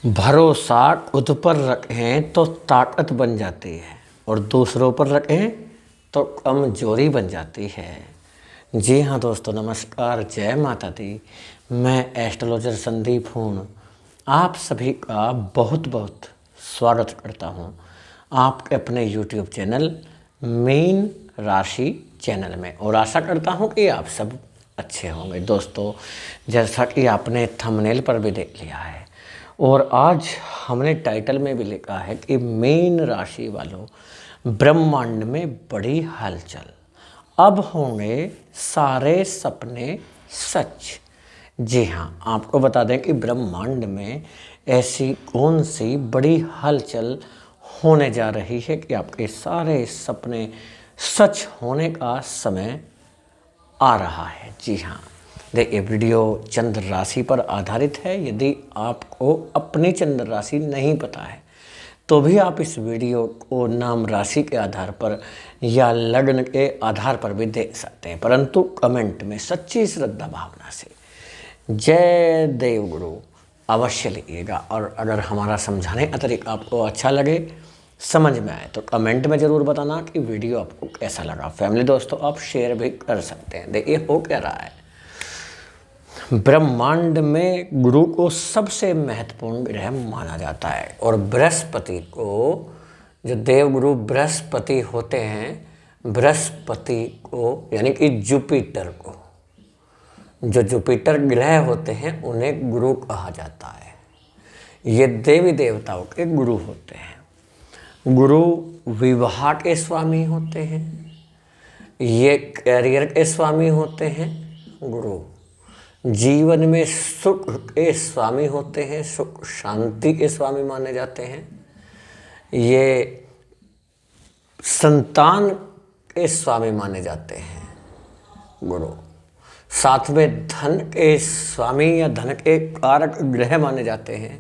भरोसा खुद पर रखें तो ताकत बन जाती है और दूसरों पर रखें तो कमजोरी बन जाती है। जी हाँ दोस्तों, नमस्कार, जय माता दी। मैं एस्ट्रोलॉजर संदीप हूँ। आप सभी का बहुत बहुत स्वागत करता हूँ आपके अपने यूट्यूब चैनल मीन राशि चैनल में, और आशा करता हूँ कि आप सब अच्छे होंगे। दोस्तों, जैसा कि आपने थंबनेल पर भी देख लिया है और आज हमने टाइटल में भी लिखा है कि मीन राशि वालों, ब्रह्मांड में बड़ी हलचल, अब होंगे सारे सपने सच। जी हाँ, आपको बता दें कि ब्रह्मांड में ऐसी कौन सी बड़ी हलचल होने जा रही है कि आपके सारे सपने सच होने का समय आ रहा है। जी हाँ, देखिए, वीडियो चंद्र राशि पर आधारित है। यदि आपको अपनी चंद्र राशि नहीं पता है तो भी आप इस वीडियो को नाम राशि के आधार पर या लग्न के आधार पर भी देख सकते हैं, परंतु कमेंट में सच्ची श्रद्धा भावना से जय देवगुरु अवश्य लिखिएगा। और अगर हमारा समझाने का तरीका आपको अच्छा लगे, समझ में आए, तो कमेंट में ज़रूर बताना कि वीडियो आपको कैसा लगा। फैमिली दोस्तों, आप शेयर भी कर सकते हैं। देखिए, हो क्या रहा है, ब्रह्मांड में गुरु को सबसे महत्वपूर्ण ग्रह माना जाता है और बृहस्पति को, जो देवगुरु बृहस्पति होते हैं, बृहस्पति को यानी कि जुपिटर को, जो जुपिटर ग्रह होते हैं उन्हें गुरु कहा जाता है। ये देवी देवताओं के गुरु होते हैं। गुरु विवाह के स्वामी होते हैं, ये कैरियर के स्वामी होते हैं। गुरु जीवन में सुख के स्वामी होते हैं, सुख शांति के स्वामी माने जाते हैं। ये संतान के स्वामी माने जाते हैं गुरु। साथ में धन के स्वामी या धन के कारक ग्रह माने जाते हैं,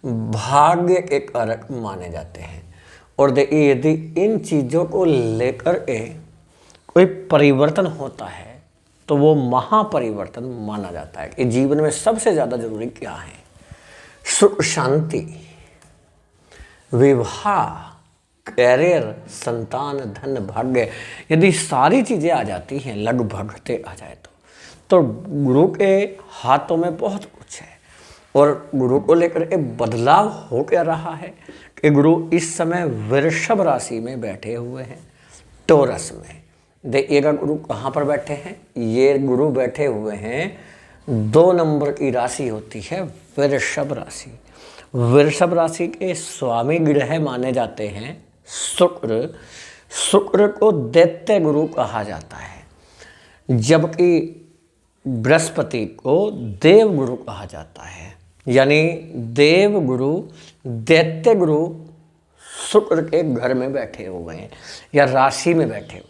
भाग्य के कारक माने जाते हैं। और देखिए, यदि इन चीज़ों को लेकर के कोई परिवर्तन होता है तो वो महापरिवर्तन माना जाता है कि जीवन में सबसे ज़्यादा जरूरी क्या है, सुख शांति, विवाह, कैरियर, संतान, धन, भाग्य। यदि सारी चीज़ें आ जाती हैं, लगभग आ जाए तो गुरु के हाथों में बहुत कुछ है। और गुरु को लेकर के बदलाव हो क्या रहा है कि गुरु इस समय वृषभ राशि में बैठे हुए हैं, टोरस में। देखिएगा, गुरु कहाँ पर बैठे हैं। ये गुरु बैठे हुए हैं 2 नंबर की राशि होती है वृषभ राशि। वृषभ राशि के स्वामी ग्रह माने जाते हैं शुक्र। शुक्र को दैत्य गुरु कहा जाता है, जबकि बृहस्पति को देव गुरु कहा जाता है। यानी देव गुरु दैत्य गुरु शुक्र के घर में बैठे हुए हैं या राशि में बैठे हुए हैं।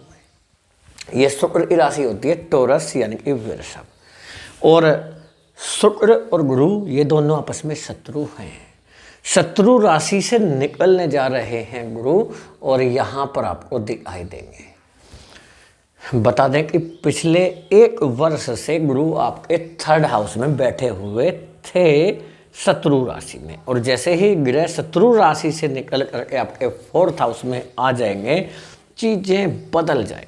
ये शुक्र की राशि होती है टोरस यानी कि वृषभ। और शुक्र और गुरु ये दोनों आपस में शत्रु हैं। शत्रु राशि से निकलने जा रहे हैं गुरु, और यहाँ पर आपको दिखाई देंगे। बता दें कि पिछले 1 वर्ष से गुरु आपके 3rd हाउस में बैठे हुए थे शत्रु राशि में, और जैसे ही ग्रह शत्रु राशि से निकल करके आपके 4th हाउस में आ जाएंगे, चीज़ें बदल जाएंगी,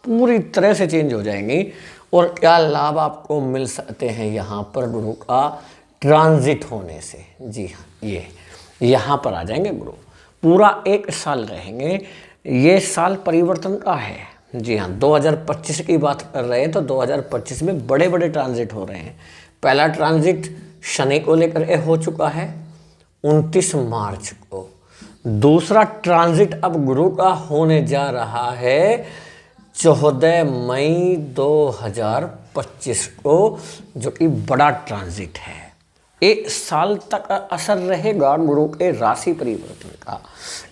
पूरी तरह से चेंज हो जाएंगी। और क्या लाभ आपको मिल सकते हैं यहाँ पर गुरु का ट्रांजिट होने से। जी हाँ, ये यहाँ पर आ जाएंगे गुरु, पूरा 1 साल रहेंगे। ये साल परिवर्तन का है। जी हाँ, 2025 की बात कर रहे हैं तो 2025 में बड़े बड़े ट्रांजिट हो रहे हैं। पहला ट्रांजिट शनि को लेकर हो चुका है 29 मार्च को। दूसरा ट्रांजिट अब गुरु का होने जा रहा है 14 मई 2025 को, जो कि बड़ा ट्रांजिट है। 1 साल तक असर रहेगा गुरु के राशि परिवर्तन का।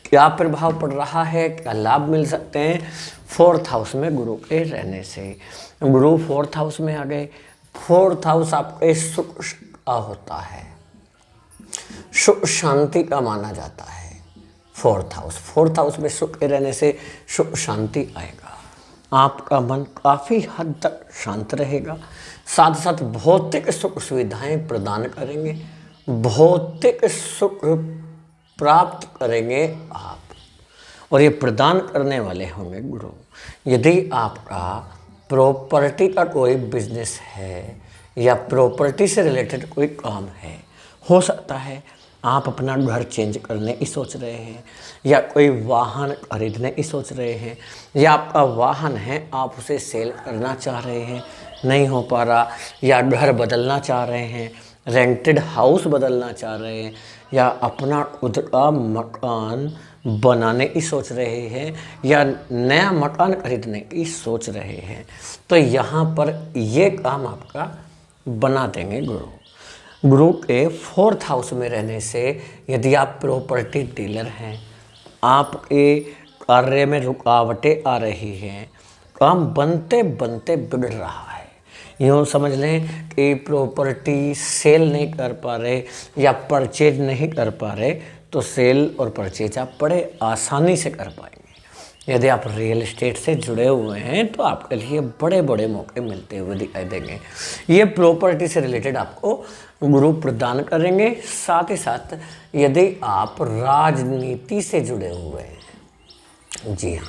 क्या प्रभाव पड़ रहा है, क्या लाभ मिल सकते हैं 4th हाउस में गुरु के रहने से। गुरु 4th हाउस में आ गए। 4th हाउस आपके सुख का होता है, सुख शांति का माना जाता है। 4th हाउस में सुख के रहने से सुख शांति आएगा। आपका मन काफ़ी हद तक शांत रहेगा, साथ साथ भौतिक सुख सुविधाएं प्रदान करेंगे। भौतिक सुख प्राप्त करेंगे आप, और ये प्रदान करने वाले होंगे गुरु। यदि आपका प्रॉपर्टी का कोई बिजनेस है या प्रॉपर्टी से रिलेटेड कोई काम है, हो सकता है आप अपना घर चेंज करने की सोच रहे हैं, या कोई वाहन खरीदने की सोच रहे हैं, या आपका वाहन है आप उसे सेल करना चाह रहे हैं, नहीं हो पा रहा, या घर बदलना चाह रहे हैं, रेंटेड हाउस बदलना चाह रहे हैं, या अपना खुद का मकान बनाने की सोच रहे हैं, या नया मकान खरीदने की सोच रहे हैं, तो यहाँ पर ये काम आपका बना देंगे गुरु। गुरु के 4th हाउस में रहने से यदि आप प्रॉपर्टी डीलर हैं, आपके कार्य में रुकावटें आ रही हैं, काम बनते बनते बिगड़ रहा है, यूँ समझ लें कि प्रॉपर्टी सेल नहीं कर पा रहे या परचेज नहीं कर पा रहे, तो सेल और परचेज आप बड़े आसानी से कर पाएंगे। यदि आप रियल एस्टेट से जुड़े हुए हैं तो आपके लिए बड़े बड़े मौके मिलते हुए दिखाई देंगे। ये प्रॉपर्टी से रिलेटेड आपको गुरु प्रदान करेंगे। साथ ही साथ यदि आप राजनीति से जुड़े हुए हैं, जी हाँ,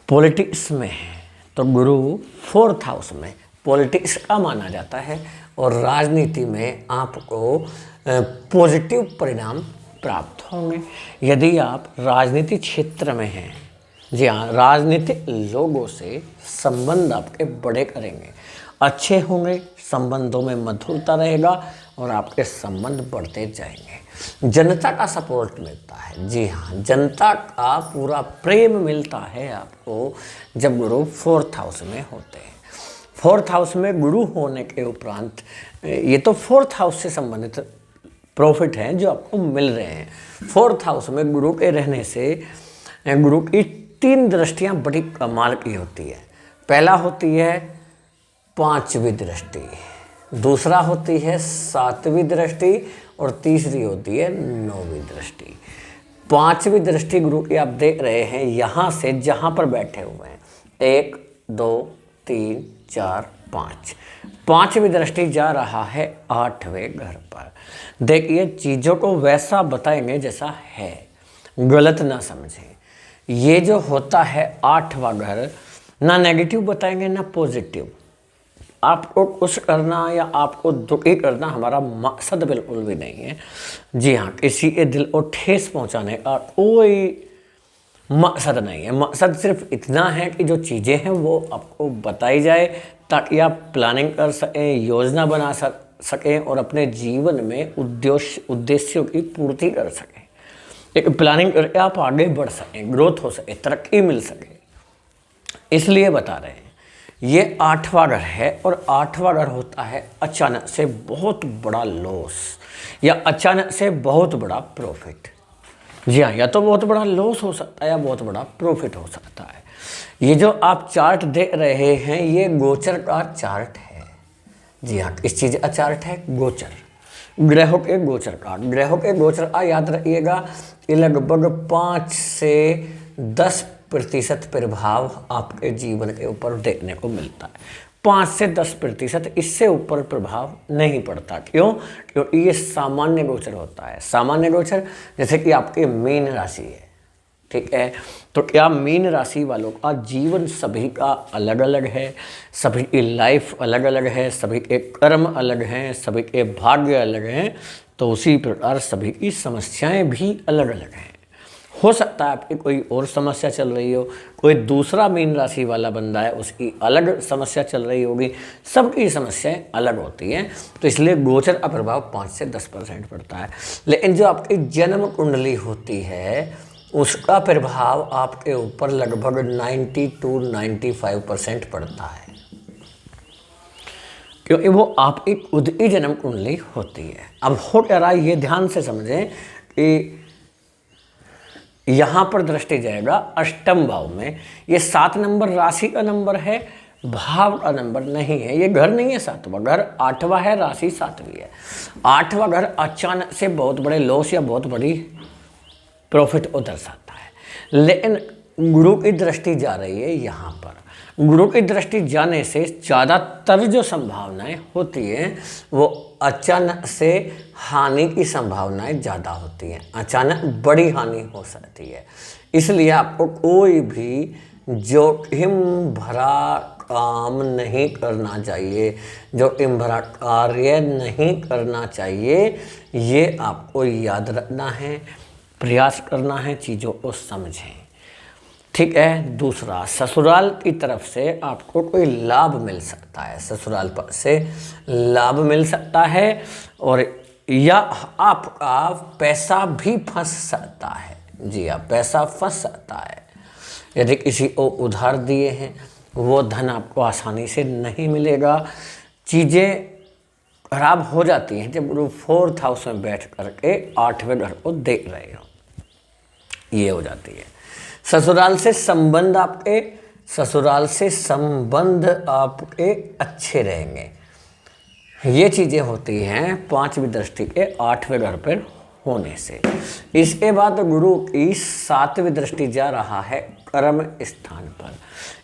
पॉलिटिक्स में है, तो गुरु 4th हाउस में पॉलिटिक्स का माना जाता है, और राजनीति में आपको पॉजिटिव परिणाम प्राप्त होंगे। यदि आप राजनीति क्षेत्र में हैं, जी हाँ, राजनीतिक लोगों से संबंध आपके बड़े करेंगे, अच्छे होंगे, संबंधों में मधुरता रहेगा और आपके संबंध बढ़ते जाएंगे। जनता का सपोर्ट मिलता है, जी हाँ, जनता का पूरा प्रेम मिलता है आपको जब गुरु 4th हाउस में होते हैं। 4th हाउस में गुरु होने के उपरांत ये तो 4th हाउस से संबंधित प्रॉफिट हैं जो आपको मिल रहे हैं। 4th हाउस में गुरु के रहने से गुरु की 3 दृष्टियां बड़ी कमाल की होती है। पहला होती है 5वीं दृष्टि, दूसरा होती है 7वीं दृष्टि, और तीसरी होती है 9वीं दृष्टि। 5वीं दृष्टि गुरु की आप देख रहे हैं यहाँ से, जहाँ पर बैठे हुए हैं, 1 2 3 4 5, 5वीं दृष्टि जा रहा है 8वें घर पर। देखिए, चीज़ों को वैसा बताएंगे जैसा है, गलत ना समझें। ये जो होता है 8वां घर, ना नेगेटिव बताएंगे ना पॉजिटिव। आपको खुश करना या आपको दुखी करना हमारा मकसद बिल्कुल भी नहीं है। जी हाँ, किसी के दिल को ठेस पहुंचाने का कोई मकसद नहीं है। मकसद सिर्फ इतना है कि जो चीज़ें हैं वो आपको बताई जाए ताकि आप प्लानिंग कर सकें, योजना बना सकें और अपने जीवन में उद्देश्यों की पूर्ति कर सकें। एक प्लानिंग करके आप आगे बढ़ सकें, ग्रोथ हो सके, तरक्की मिल सके, इसलिए बता रहे हैं। ये 8वां घर है, और 8वां घर होता है अचानक से बहुत बड़ा लॉस या अचानक से बहुत बड़ा प्रॉफिट। जी हाँ, या तो बहुत बड़ा लॉस हो सकता है या बहुत बड़ा प्रॉफिट हो सकता है। ये जो आप चार्ट देख रहे हैं, ये गोचर का चार्ट है। जी हाँ, किस चीज़ का चार्ट है? गोचर, ग्रहों के गोचर का। ग्रहों के गोचर का याद रखिएगा, ये लगभग 5 से 10% प्रभाव आपके जीवन के ऊपर देखने को मिलता है। 5 से 10%, इससे ऊपर प्रभाव नहीं पड़ता। क्यों? क्योंकि ये सामान्य गोचर होता है। सामान्य गोचर जैसे कि आपके मीन राशि है, ठीक है, तो क्या मीन राशि वालों का जीवन सभी का अलग अलग है, सभी की लाइफ अलग अलग है, सभी के कर्म अलग हैं, सभी के भाग्य अलग हैं, तो उसी प्रकार सभी की समस्याएं भी अलग अलग हैं। हो सकता है आपकी कोई और समस्या चल रही हो, कोई दूसरा मीन राशि वाला बंदा है उसकी अलग समस्या चल रही होगी, सबकी समस्याएं अलग होती हैं। तो इसलिए गोचर का प्रभाव 5 से 10% पड़ता है। लेकिन जो आपकी जन्म कुंडली होती है उसका प्रभाव आपके ऊपर लगभग 90 to 95% पड़ता है, क्योंकि वो आपकी खुद की जन्म कुंडली होती है। अब हो क्या रहा है ये ध्यान से समझें कि यहाँ पर दृष्टि जाएगा 8वें भाव में। ये 7 नंबर राशि का नंबर है, भाव का नंबर नहीं है। ये घर नहीं है 7वां घर, 8वां है, राशि 7वीं है। 8वां घर अचानक से बहुत बड़े लॉस या बहुत बड़ी प्रॉफिट को दर्शाता है। लेकिन गुरु की दृष्टि जा रही है यहाँ पर। गुरु की दृष्टि जाने से ज़्यादातर जो संभावनाएं होती हैं वो अचानक से हानि की संभावनाएं ज़्यादा होती हैं, अचानक बड़ी हानि हो सकती है। इसलिए आपको कोई भी जोखिम भरा काम नहीं करना चाहिए, जोखिम भरा कार्य नहीं करना चाहिए, ये आपको याद रखना है, प्रयास करना है, चीज़ों को समझें। ठीक है। दूसरा, ससुराल की तरफ से आपको कोई लाभ मिल सकता है, ससुराल पर से लाभ मिल सकता है, और या आपका पैसा भी फंस सकता है। जी हाँ, पैसा फंस सकता है। यदि किसी को उधार दिए हैं वो धन आपको आसानी से नहीं मिलेगा। चीज़ें खराब हो जाती हैं जब गुरु 4th हाउस में बैठ करके 8वें घर को देख रहे हो, ये हो जाती है। ससुराल से संबंध आपके अच्छे रहेंगे। ये चीज़ें होती हैं 5वीं दृष्टि के 8वें घर पर होने से। इसके बाद गुरु की 7वीं दृष्टि जा रहा है कर्म स्थान पर।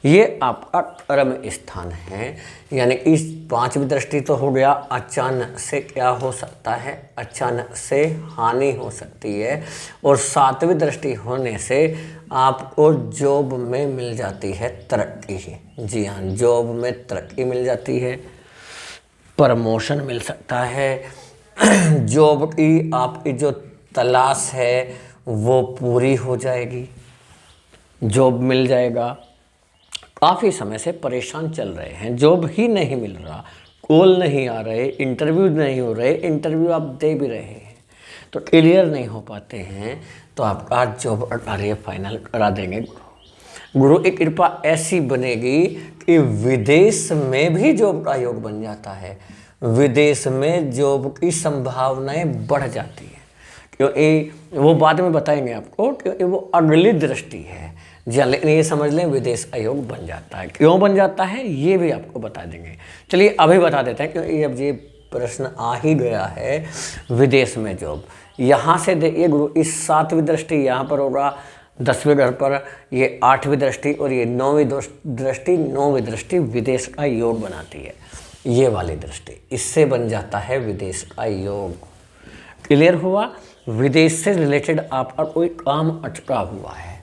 ये आपका कर्म स्थान है, यानी कि 5वीं दृष्टि तो हो गया, अचानक से क्या हो सकता है, अचानक से हानि हो सकती है। और 7वीं दृष्टि होने से आपको जॉब में मिल जाती है तरक्की। जी हाँ, जॉब में तरक्की मिल जाती है, प्रमोशन मिल सकता है, जॉब की आपकी जो तलाश है वो पूरी हो जाएगी, जॉब मिल जाएगा। काफ़ी समय से परेशान चल रहे हैं, जॉब ही नहीं मिल रहा, कॉल नहीं आ रहे, इंटरव्यू नहीं हो रहे, इंटरव्यू आप दे भी रहे हैं तो क्लियर नहीं हो पाते हैं, तो आपका जॉब कार्य फाइनल करा देंगे गुरु। गुरु की कृपा ऐसी बनेगी कि विदेश में भी जॉब का योग बन जाता है, विदेश में जॉब की संभावनाएं बढ़ जाती है, क्योंकि वो बाद में बताएंगे आपको, क्योंकि वो अगली दृष्टि है। जी हाँ, लेकिन ये समझ लें विदेश का योग बन जाता है। क्यों बन जाता है ये भी आपको बता देंगे। चलिए अभी बता देते हैं, क्योंकि अब ये प्रश्न आ ही गया है। विदेश में जॉब, यहाँ से देखिए गुरु इस 7वीं दृष्टि यहाँ पर होगा, 10वें घर पर ये 8वीं दृष्टि, और ये 9वीं दृष्टि विदेश का योग बनाती है। ये वाली दृष्टि, इससे बन जाता है विदेश का योग। क्लियर हुआ? विदेश से रिलेटेड आपका कोई काम अटका हुआ है,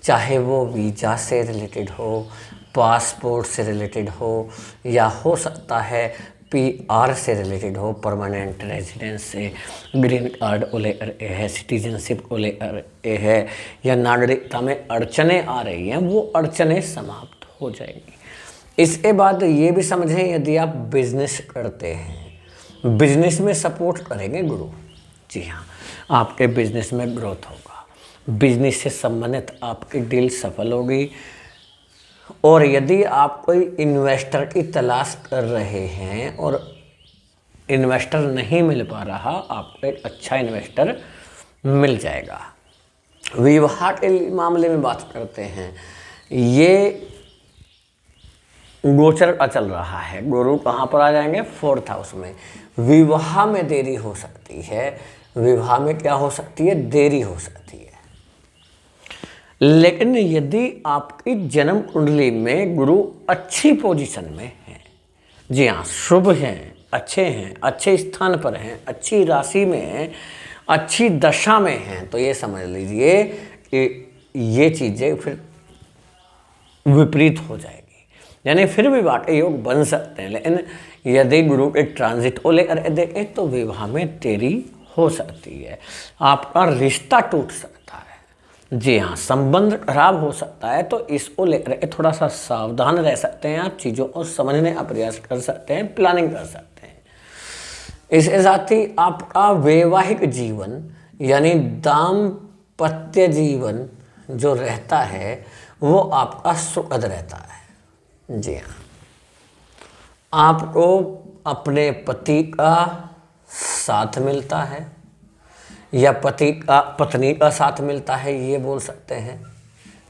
चाहे वो वीज़ा से रिलेटेड हो, पासपोर्ट से रिलेटेड हो, या हो सकता है PR से रिलेटेड हो, परमानेंट रेजिडेंस से, ग्रीन कार्ड को लेकर है, सिटीजनशिप को लेकर है, या नागरिकता में अड़चने आ रही हैं, वो अड़चने समाप्त हो जाएंगी। इसके बाद ये भी समझें, यदि आप बिजनेस करते हैं, बिजनेस में सपोर्ट करेंगे गुरु। जी हाँ, आपके बिजनेस में ग्रोथ होगा, बिजनेस से संबंधित आपकी डील सफल होगी। और यदि आप कोई इन्वेस्टर की तलाश कर रहे हैं और इन्वेस्टर नहीं मिल पा रहा, आपको एक अच्छा इन्वेस्टर मिल जाएगा। विवाह के मामले में बात करते हैं, ये गोचर का चल रहा है, गुरु कहाँ पर आ जाएंगे? 4th हाउस में। विवाह में देरी हो सकती है, विवाह में क्या हो सकती है? देरी हो सकती है। लेकिन यदि आपकी जन्म कुंडली में गुरु अच्छी पोजीशन में है, जी हाँ, शुभ हैं, अच्छे स्थान पर हैं, अच्छी राशि में हैं, अच्छी दशा में हैं, तो ये समझ लीजिए कि ये चीज़ें फिर विपरीत हो जाएगी, यानी फिर विवाह के योग बन सकते हैं। लेकिन यदि गुरु के ट्रांजिट को लेकर देखें तो विवाह में देरी हो सकती है, आपका रिश्ता टूट सकता है। जी हाँ, संबंध खराब हो सकता है, तो इसको लेकर थोड़ा सा सावधान रह सकते हैं आप, चीज़ों को समझने का प्रयास कर सकते हैं, प्लानिंग कर सकते हैं। इसके साथ ही आपका वैवाहिक जीवन यानी दाम्पत्य जीवन जो रहता है वो आपका सुखद रहता है। जी हाँ, आपको अपने पति का साथ मिलता है या पत्नी का साथ मिलता है, ये बोल सकते हैं।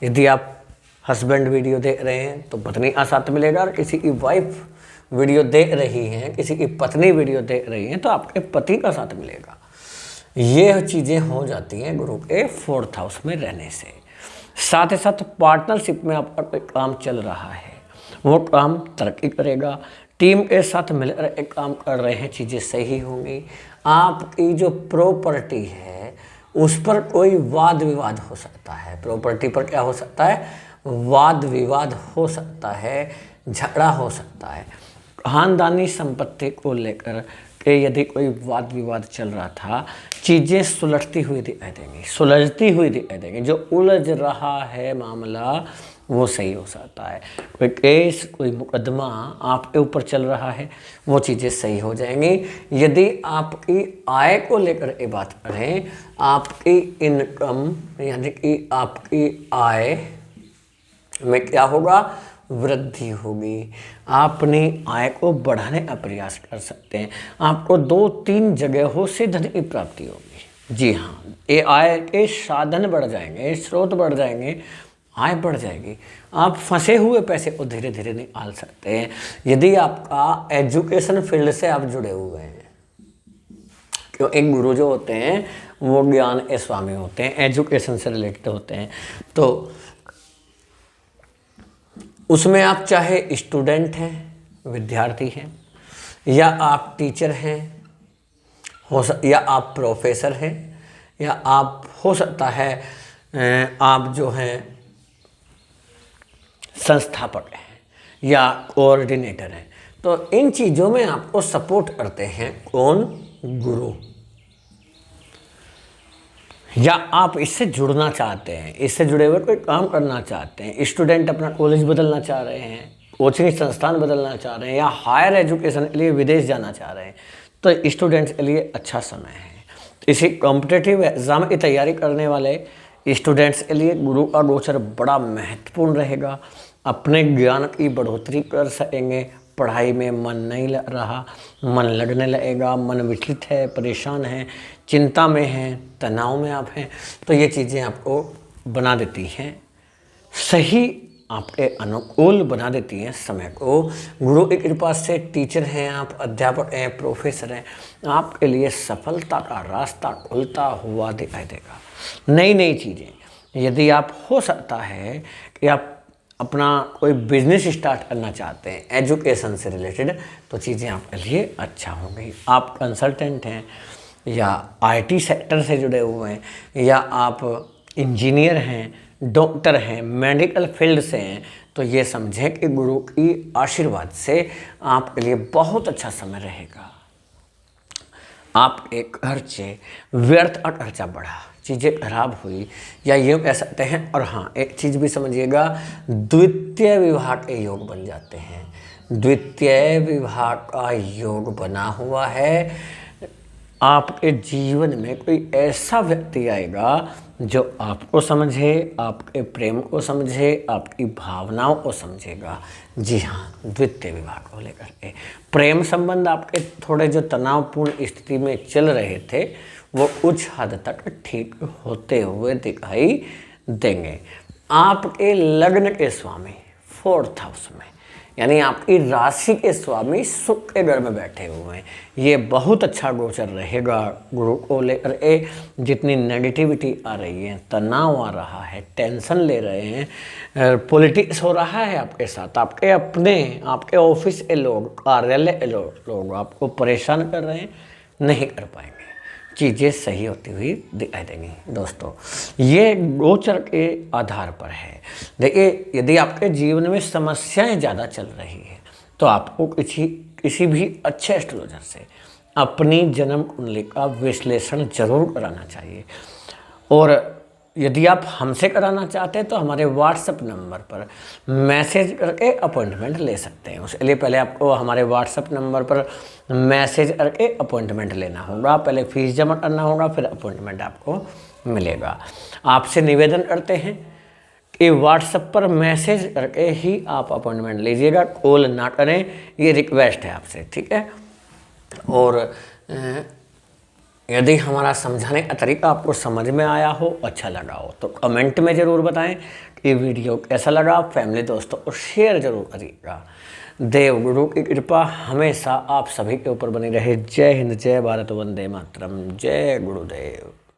यदि आप हस्बैंड वीडियो देख रहे हैं तो पत्नी का साथ मिलेगा, और किसी की वाइफ वीडियो देख रही हैं, किसी की पत्नी वीडियो देख रही हैं, तो आपके पति का साथ मिलेगा। ये चीज़ें हो जाती हैं गुरु के 4th हाउस में रहने से। साथ ही साथ पार्टनरशिप में आपका कोई काम चल रहा है, वो काम तरक्की करेगा। टीम के साथ मिलकर एक काम कर रहे हैं, चीज़ें सही होंगी। आपकी जो प्रॉपर्टी है उस पर कोई वाद विवाद हो सकता है। प्रॉपर्टी पर क्या हो सकता है? वाद विवाद हो सकता है, झगड़ा हो सकता है। खानदानी संपत्ति को लेकर के यदि कोई वाद विवाद चल रहा था, चीज़ें सुलझती हुई दिखाई देंगी, सुलझती हुई दिखाई देंगी। जो उलझ रहा है मामला वो सही हो सकता है। कोई केस, कोई मुकदमा आपके ऊपर चल रहा है, वो चीज़ें सही हो जाएंगी। यदि आपकी आय को लेकर ये बात करें, आपकी इनकम यानी कि आपकी आय में क्या होगा? वृद्धि होगी। आप अपनी आय को बढ़ाने का प्रयास कर सकते हैं। आपको 2-3 जगहों से धन की प्राप्ति होगी। जी हाँ, ये आय के साधन बढ़ जाएंगे, स्रोत बढ़ जाएंगे, आय बढ़ जाएगी। आप फंसे हुए पैसे को धीरे धीरे निकाल सकते हैं यदि आपका एजुकेशन फील्ड से आप जुड़े हुए हैं। क्यों? एक गुरु जो होते हैं वो ज्ञान के स्वामी होते हैं, एजुकेशन से रिलेटेड होते हैं। तो उसमें आप चाहे स्टूडेंट हैं, विद्यार्थी हैं, या आप टीचर हैं, या आप प्रोफेसर हैं, या आप हो सकता है आप जो हैं संस्थापक हैं या कोऑर्डिनेटर हैं। तो इन चीज़ों में आपको सपोर्ट करते हैं कौन? गुरु। या आप इससे जुड़ना चाहते हैं, इससे जुड़े हुए कोई काम करना चाहते हैं, स्टूडेंट अपना कॉलेज बदलना चाह रहे हैं, कोचिंग संस्थान बदलना चाह रहे हैं, या हायर एजुकेशन के लिए विदेश जाना चाह रहे हैं, तो स्टूडेंट्स के लिए अच्छा समय है। इसी कॉम्पिटिटिव एग्ज़ाम की तैयारी करने वाले स्टूडेंट्स के लिए गुरु का गोचर बड़ा महत्वपूर्ण रहेगा। अपने ज्ञान की बढ़ोतरी कर सकेंगे। पढ़ाई में मन नहीं लग रहा, मन लगने लगेगा। मन विचलित है, परेशान है, चिंता में है, तनाव में आप हैं, तो ये चीज़ें आपको बना देती हैं सही, आपके अनुकूल बना देती हैं समय को। गुरु की कृपा से टीचर हैं आप, अध्यापक हैं, प्रोफेसर हैं, आपके लिए सफलता का रास्ता खुलता हुआ दिखाई देगा। नई नई चीज़ें यदि आप हो सकता है कि आप अपना कोई बिजनेस स्टार्ट करना चाहते हैं एजुकेशन से रिलेटेड, तो चीज़ें आपके लिए अच्छा होंगी। आप कंसल्टेंट हैं या आईटी सेक्टर से जुड़े हुए हैं, या आप इंजीनियर हैं, डॉक्टर हैं, मेडिकल फील्ड से हैं, तो ये समझें कि गुरु की आशीर्वाद से आपके लिए बहुत अच्छा समय रहेगा। आपके खर्चे, व्यर्थ का खर्चा बढ़ा, चीज़ें खराब हुई, या ये कह सकते हैं। और हाँ, एक चीज़ भी समझिएगा, द्वितीय विवाह के योग बन जाते हैं। द्वितीय विवाह का योग बना हुआ है। आपके जीवन में कोई ऐसा व्यक्ति आएगा जो आपको समझे, आपके प्रेम को समझे, आपकी भावनाओं को समझेगा। जी हाँ, द्वितीय विवाह को लेकर के प्रेम संबंध आपके थोड़े जो तनावपूर्ण स्थिति में चल रहे थे, वो कुछ हद तक ठीक होते हुए दिखाई देंगे। आपके लग्न के स्वामी 4th हाउस में, यानी आपकी राशि के स्वामी सुख के घर में बैठे हुए हैं। ये बहुत अच्छा गोचर रहेगा गुरु को लेकर। जितनी नेगेटिविटी आ रही है, तनाव आ रहा है, टेंशन ले रहे हैं, पॉलिटिक्स हो रहा है आपके साथ, आपके अपने, आपके ऑफिस के लोग, कार्यालय के लोग आपको परेशान कर रहे हैं, नहीं कर पाएंगे। चीज़ें सही होती हुई दिखाई देंगी। दोस्तों, ये गोचर के आधार पर है। देखिए, यदि आपके जीवन में समस्याएं ज़्यादा चल रही है, तो आपको किसी भी अच्छे एस्ट्रोलॉजर से अपनी जन्म कुंडली का विश्लेषण जरूर कराना चाहिए। और यदि आप हमसे कराना चाहते हैं तो हमारे व्हाट्सएप नंबर पर मैसेज करके अपॉइंटमेंट ले सकते हैं। उसके लिए पहले आपको हमारे व्हाट्सएप नंबर पर मैसेज करके अपॉइंटमेंट लेना होगा। पहले फीस जमा करना होगा, फिर अपॉइंटमेंट आपको मिलेगा। आपसे निवेदन करते हैं कि व्हाट्सएप पर मैसेज करके ही आप अपॉइंटमेंट लीजिएगा, कॉल ना करें, ये रिक्वेस्ट है आपसे, ठीक है। और यदि हमारा समझाने का तरीका आपको समझ में आया हो, अच्छा लगा हो, तो कमेंट में ज़रूर बताएं कि वीडियो कैसा लगा। फैमिली दोस्तों को शेयर जरूर करिएगा। देव गुरु की कृपा हमेशा आप सभी के ऊपर बनी रहे। जय हिंद, जय भारत, वंदे मातरम, जय गुरुदेव।